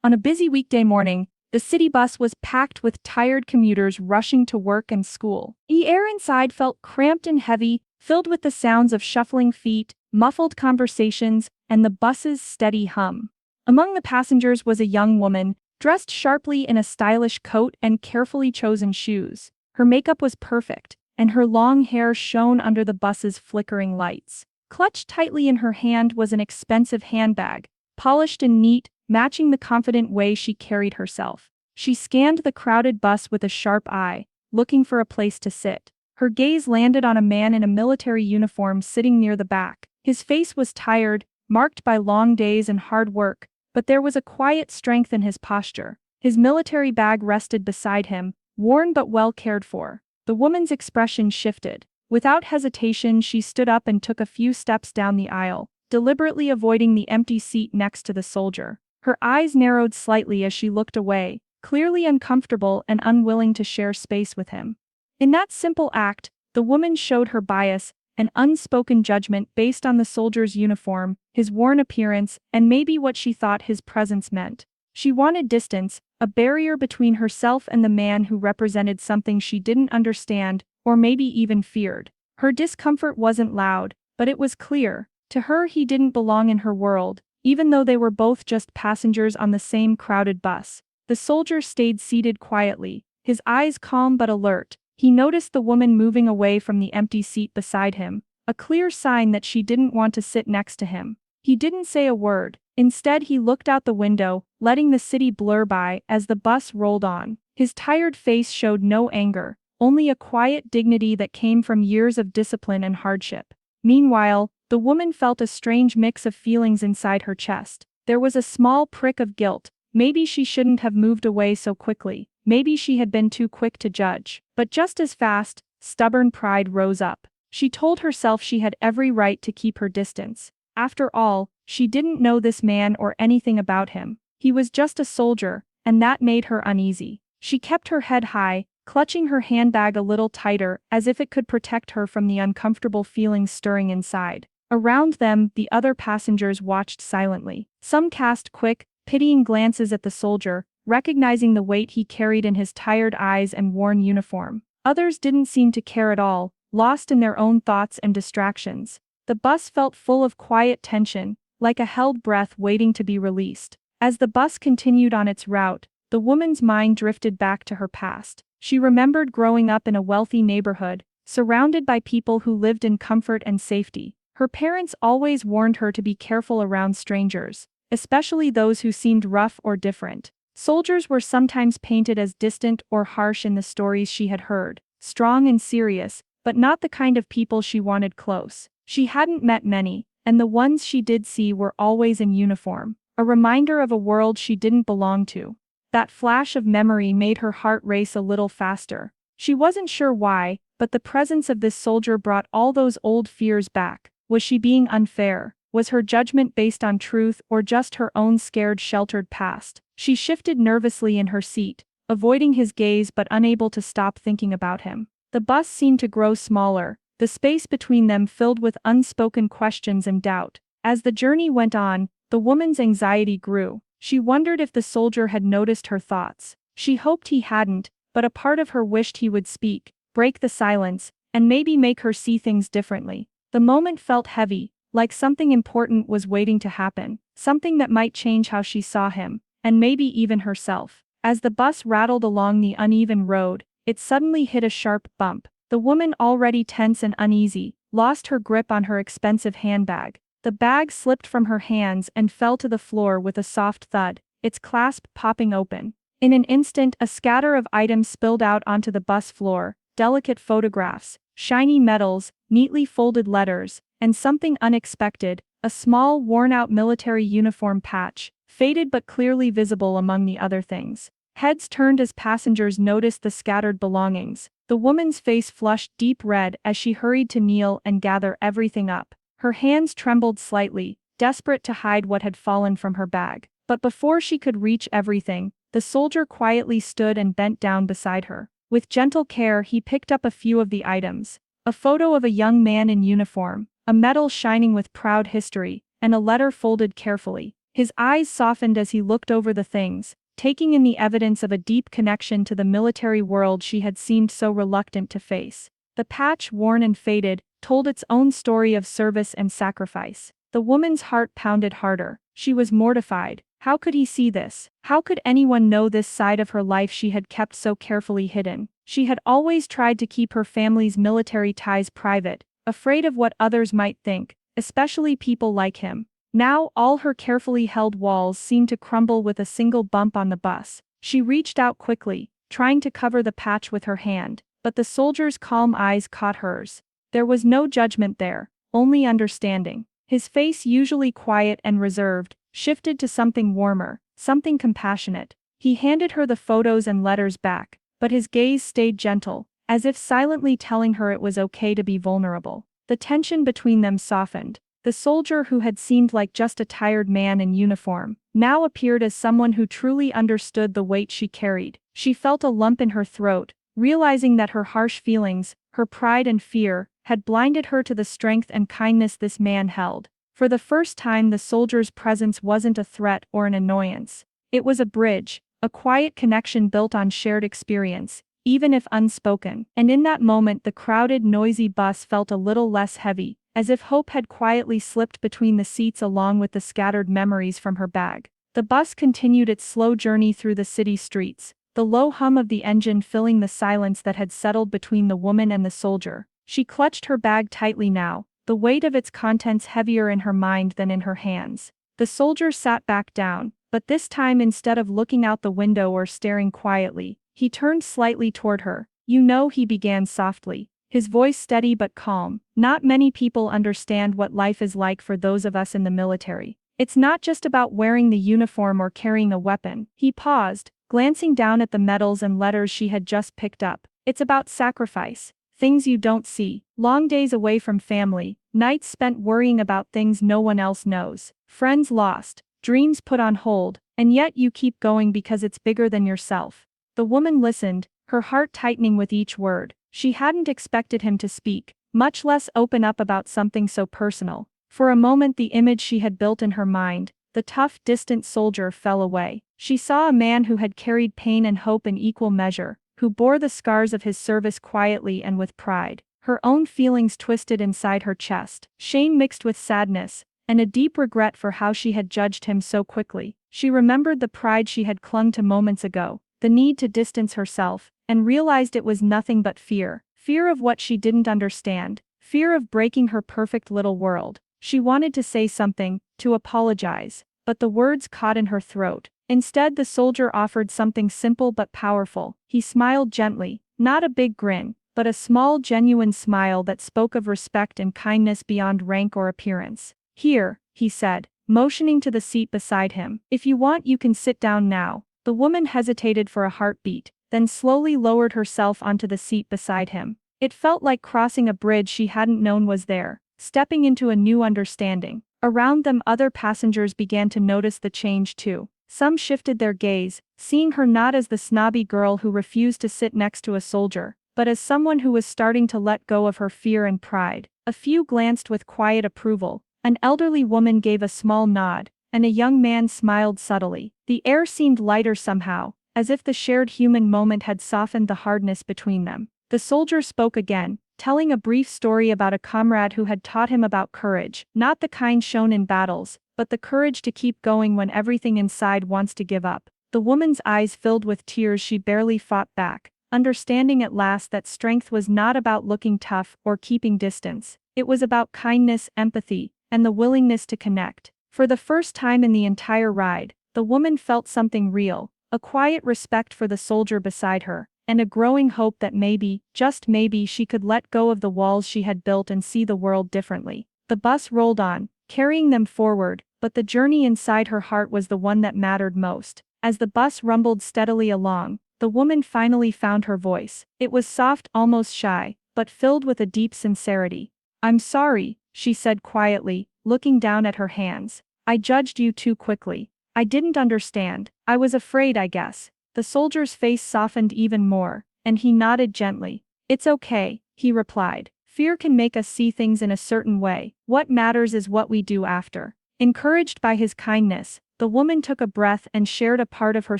On a busy weekday morning, the city bus was packed with tired commuters rushing to work and school. The air inside felt cramped and heavy, filled with the sounds of shuffling feet, muffled conversations, and the bus's steady hum. Among the passengers was a young woman, dressed sharply in a stylish coat and carefully chosen shoes. Her makeup was perfect, and her long hair shone under the bus's flickering lights. Clutched tightly in her hand was an expensive handbag, polished and neat, matching the confident way she carried herself. She scanned the crowded bus with a sharp eye, looking for a place to sit. Her gaze landed on a man in a military uniform sitting near the back. His face was tired, marked by long days and hard work, but there was a quiet strength in his posture. His military bag rested beside him, worn but well cared for. The woman's expression shifted. Without hesitation, she stood up and took a few steps down the aisle, deliberately avoiding the empty seat next to the soldier. Her eyes narrowed slightly as she looked away, clearly uncomfortable and unwilling to share space with him. In that simple act, the woman showed her bias, an unspoken judgment based on the soldier's uniform, his worn appearance, and maybe what she thought his presence meant. She wanted distance, a barrier between herself and the man who represented something she didn't understand, or maybe even feared. Her discomfort wasn't loud, but it was clear. To her, he didn't belong in her world, even though they were both just passengers on the same crowded bus. The soldier stayed seated quietly, his eyes calm but alert. He noticed the woman moving away from the empty seat beside him, a clear sign that she didn't want to sit next to him. He didn't say a word. Instead, he looked out the window, letting the city blur by as the bus rolled on. His tired face showed no anger, only a quiet dignity that came from years of discipline and hardship. Meanwhile, the woman felt a strange mix of feelings inside her chest. There was a small prick of guilt. Maybe she shouldn't have moved away so quickly. Maybe she had been too quick to judge. But just as fast, stubborn pride rose up. She told herself she had every right to keep her distance. After all, she didn't know this man or anything about him. He was just a soldier, and that made her uneasy. She kept her head high, clutching her handbag a little tighter as if it could protect her from the uncomfortable feelings stirring inside. Around them, the other passengers watched silently. Some cast quick, pitying glances at the soldier, recognizing the weight he carried in his tired eyes and worn uniform. Others didn't seem to care at all, lost in their own thoughts and distractions. The bus felt full of quiet tension, like a held breath waiting to be released. As the bus continued on its route, the woman's mind drifted back to her past. She remembered growing up in a wealthy neighborhood, surrounded by people who lived in comfort and safety. Her parents always warned her to be careful around strangers, especially those who seemed rough or different. Soldiers were sometimes painted as distant or harsh in the stories she had heard, strong and serious, but not the kind of people she wanted close. She hadn't met many, and the ones she did see were always in uniform, a reminder of a world she didn't belong to. That flash of memory made her heart race a little faster. She wasn't sure why, but the presence of this soldier brought all those old fears back. Was she being unfair? Was her judgment based on truth or just her own scared, sheltered past? She shifted nervously in her seat, avoiding his gaze but unable to stop thinking about him. The bus seemed to grow smaller, the space between them filled with unspoken questions and doubt. As the journey went on, the woman's anxiety grew. She wondered if the soldier had noticed her thoughts. She hoped he hadn't, but a part of her wished he would speak, break the silence, and maybe make her see things differently. The moment felt heavy, like something important was waiting to happen, something that might change how she saw him, and maybe even herself. As the bus rattled along the uneven road, it suddenly hit a sharp bump. The woman, already tense and uneasy, lost her grip on her expensive handbag. The bag slipped from her hands and fell to the floor with a soft thud, its clasp popping open. In an instant, a scatter of items spilled out onto the bus floor: delicate photographs, shiny medals, neatly folded letters, and something unexpected, a small, worn-out military uniform patch, faded but clearly visible among the other things. Heads turned as passengers noticed the scattered belongings. The woman's face flushed deep red as she hurried to kneel and gather everything up. Her hands trembled slightly, desperate to hide what had fallen from her bag. But before she could reach everything, the soldier quietly stood and bent down beside her. With gentle care, he picked up a few of the items: a photo of a young man in uniform, a medal shining with proud history, and a letter folded carefully. His eyes softened as he looked over the things, taking in the evidence of a deep connection to the military world she had seemed so reluctant to face. The patch, worn and faded, told its own story of service and sacrifice. The woman's heart pounded harder. She was mortified. How could he see this? How could anyone know this side of her life she had kept so carefully hidden? She had always tried to keep her family's military ties private, afraid of what others might think, especially people like him. Now all her carefully held walls seemed to crumble with a single bump on the bus. She reached out quickly, trying to cover the patch with her hand, but the soldier's calm eyes caught hers. There was no judgment there, only understanding. His face, usually quiet and reserved, shifted to something warmer, something compassionate. He handed her the photos and letters back, but his gaze stayed gentle, as if silently telling her it was okay to be vulnerable. The tension between them softened. The soldier, who had seemed like just a tired man in uniform, now appeared as someone who truly understood the weight she carried. She felt a lump in her throat, realizing that her harsh feelings, her pride and fear, had blinded her to the strength and kindness this man held. For the first time, the soldier's presence wasn't a threat or an annoyance. It was a bridge, a quiet connection built on shared experience, even if unspoken. And in that moment, the crowded, noisy bus felt a little less heavy, as if hope had quietly slipped between the seats along with the scattered memories from her bag. The bus continued its slow journey through the city streets, the low hum of the engine filling the silence that had settled between the woman and the soldier. She clutched her bag tightly now, the weight of its contents heavier in her mind than in her hands. The soldier sat back down, but this time, instead of looking out the window or staring quietly, he turned slightly toward her. "You know," he began softly, his voice steady but calm, "not many people understand what life is like for those of us in the military. It's not just about wearing the uniform or carrying a weapon." He paused, glancing down at the medals and letters she had just picked up. "It's about sacrifice. Things you don't see. Long days away from family, nights spent worrying about things no one else knows, friends lost, dreams put on hold, and yet you keep going because it's bigger than yourself." The woman listened, her heart tightening with each word. She hadn't expected him to speak, much less open up about something so personal. For a moment, the image she had built in her mind, the tough, distant soldier, fell away. She saw a man who had carried pain and hope in equal measure, who bore the scars of his service quietly and with pride. Her own feelings twisted inside her chest, shame mixed with sadness, and a deep regret for how she had judged him so quickly. She remembered the pride she had clung to moments ago, the need to distance herself, and realized it was nothing but fear. Fear of what she didn't understand, fear of breaking her perfect little world. She wanted to say something, to apologize, but the words caught in her throat. Instead, the soldier offered something simple but powerful. He smiled gently, not a big grin, but a small, genuine smile that spoke of respect and kindness beyond rank or appearance. "Here," he said, motioning to the seat beside him. "If you want, you can sit down now." The woman hesitated for a heartbeat, then slowly lowered herself onto the seat beside him. It felt like crossing a bridge she hadn't known was there, stepping into a new understanding. Around them, other passengers began to notice the change too. Some shifted their gaze, seeing her not as the snobby girl who refused to sit next to a soldier, but as someone who was starting to let go of her fear and pride. A few glanced with quiet approval. An elderly woman gave a small nod, and a young man smiled subtly. The air seemed lighter somehow, as if the shared human moment had softened the hardness between them. The soldier spoke again, telling a brief story about a comrade who had taught him about courage, not the kind shown in battles, but the courage to keep going when everything inside wants to give up. The woman's eyes filled with tears. She barely fought back, understanding at last that strength was not about looking tough or keeping distance. It was about kindness, empathy, and the willingness to connect. For the first time in the entire ride, the woman felt something real, a quiet respect for the soldier beside her, and a growing hope that maybe, just maybe, she could let go of the walls she had built and see the world differently. The bus rolled on, carrying them forward, but the journey inside her heart was the one that mattered most. As the bus rumbled steadily along, the woman finally found her voice. It was soft, almost shy, but filled with a deep sincerity. "I'm sorry," she said quietly, looking down at her hands. "I judged you too quickly. I didn't understand. I was afraid, I guess." The soldier's face softened even more, and he nodded gently. "It's okay," he replied. "Fear can make us see things in a certain way. What matters is what we do after." Encouraged by his kindness, The woman took a breath and shared a part of her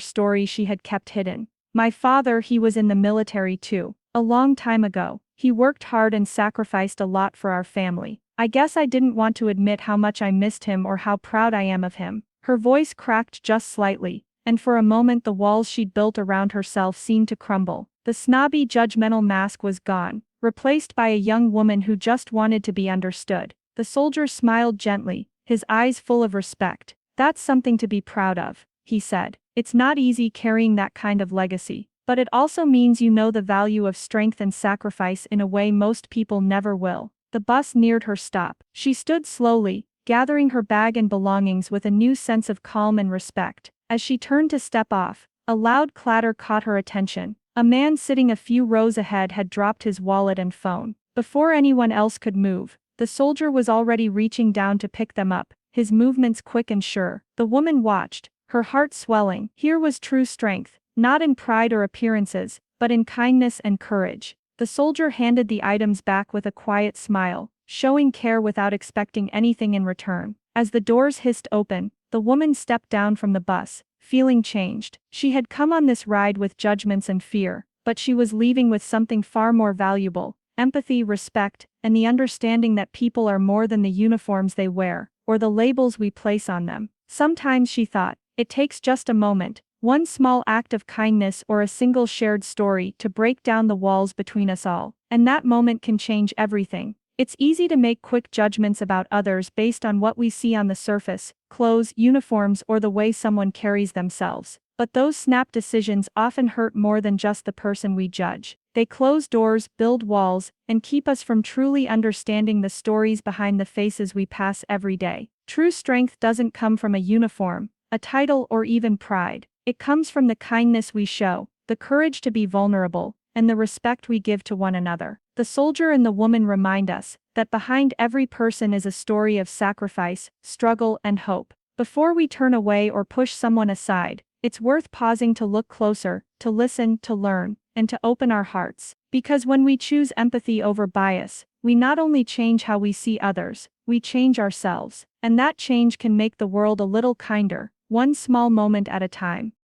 story she had kept hidden. My father, he was in the military too. A long time ago. He worked hard and sacrificed a lot for our family. I guess I didn't want to admit how much I missed him or how proud I am of him. Her voice cracked just slightly, and for a moment the walls she'd built around herself seemed to crumble. The snobby, judgmental mask was gone, replaced by a young woman who just wanted to be understood. The soldier smiled gently, his eyes full of respect. That's something to be proud of, he said. It's not easy carrying that kind of legacy, but it also means you know the value of strength and sacrifice in a way most people never will. The bus neared her stop. She stood slowly, gathering her bag and belongings with a new sense of calm and respect. As she turned to step off, a loud clatter caught her attention. A man sitting a few rows ahead had dropped his wallet and phone. Before anyone else could move, the soldier was already reaching down to pick them up, his movements quick and sure. The woman watched, her heart swelling. Here was true strength, not in pride or appearances, but in kindness and courage. The soldier handed the items back with a quiet smile, showing care without expecting anything in return. As the doors hissed open, the woman stepped down from the bus, feeling changed. She had come on this ride with judgments and fear, but she was leaving with something far more valuable: empathy, respect, and the understanding that people are more than the uniforms they wear, or the labels we place on them. Sometimes, she thought, it takes just a moment, one small act of kindness or a single shared story to break down the walls between us all, and that moment can change everything. It's easy to make quick judgments about others based on what we see on the surface: clothes, uniforms, or the way someone carries themselves. But those snap decisions often hurt more than just the person we judge. They close doors, build walls, and keep us from truly understanding the stories behind the faces we pass every day. True strength doesn't come from a uniform, a title, or even pride. It comes from the kindness we show, the courage to be vulnerable, and the respect we give to one another. The soldier and the woman remind us that behind every person is a story of sacrifice, struggle, and hope. Before we turn away or push someone aside, it's worth pausing to look closer, to listen, to learn, and to open our hearts. Because when we choose empathy over bias, we not only change how we see others, we change ourselves. And that change can make the world a little kinder, one small moment at a time.